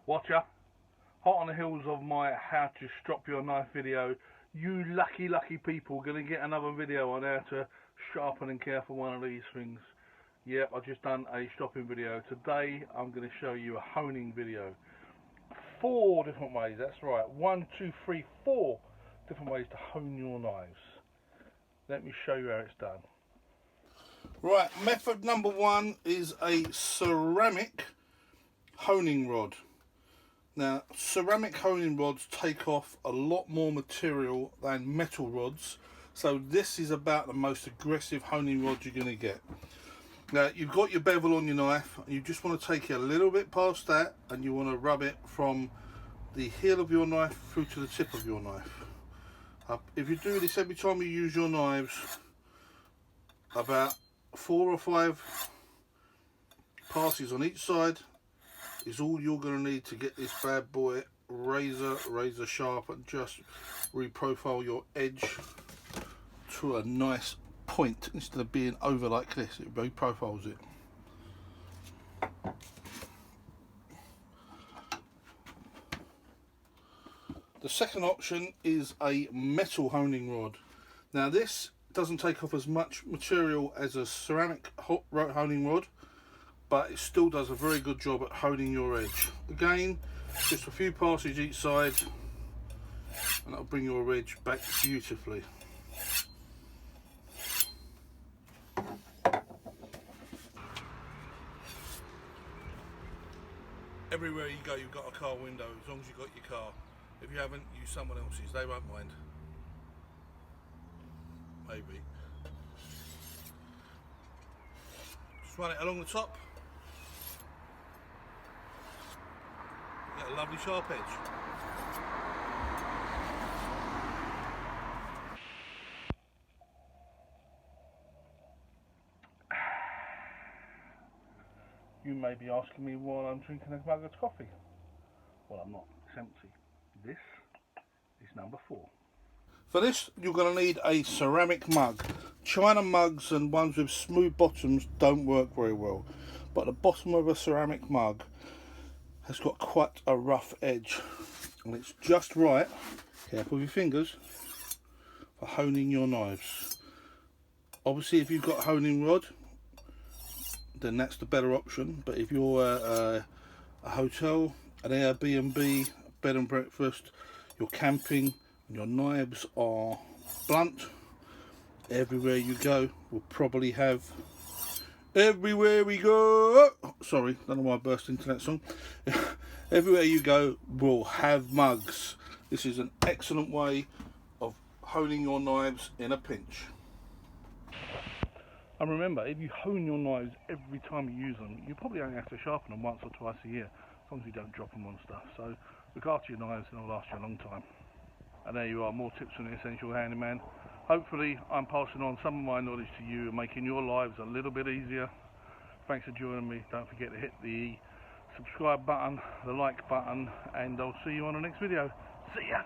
Watcher, hot on the heels of my how to strop your knife video, you lucky people gonna get another video on how to sharpen and care for one of these things. Yep, I've just done a stropping video. Today I'm going to show you a honing video. 4 different ways, that's right, 1, 2, 3, 4 different ways to hone your knives. Let me show you how it's done. Right, method number 1 is a ceramic honing rod. Now, ceramic honing rods take off a lot more material than metal rods, so this is about the most aggressive honing rod you're going to get. Now, you've got your bevel on your knife, and you just want to take it a little bit past that, and you want to rub it from the heel of your knife through to the tip of your knife. If you do this every time you use your knives, about 4 or 5 passes on each side is all you're going to need to get this bad boy razor sharp and just reprofile your edge to a nice point instead of being over like this. It reprofiles it. The second option is a metal honing rod. Now this doesn't take off as much material as a ceramic honing rod, but it still does a very good job at honing your edge. Again, just a few passes each side and that'll bring your edge back beautifully. Everywhere you go you've got a car window, as long as you've got your car. If you haven't, use someone else's, they won't mind. Maybe. Just run it along the top. Get a lovely sharp edge. You may be asking me why I'm drinking a mug of coffee. Well, I'm not, it's empty. This is number 4. For this, you're going to need a ceramic mug. China mugs and ones with smooth bottoms don't work very well, but the bottom of a ceramic mug has got quite a rough edge, and it's just right, careful with your fingers, for honing your knives. Obviously, if you've got a honing rod, then that's the better option, but if you're a hotel, an Airbnb, bed and breakfast, you're camping, and your knives are blunt, everywhere you go will probably have, everywhere we go, sorry, don't know why I burst into that song, everywhere you go will have mugs. This is an excellent way of honing your knives in a pinch. And remember, if you hone your knives every time you use them, you probably only have to sharpen them once or twice a year, as long as you don't drop them on stuff. So look after your knives and they'll last you a long time. And there you are, more tips from the Essential Handyman. Hopefully I'm passing on some of my knowledge to you and making your lives a little bit easier. Thanks for joining me. Don't forget to hit the subscribe button, the like button, and I'll see you on the next video. See ya!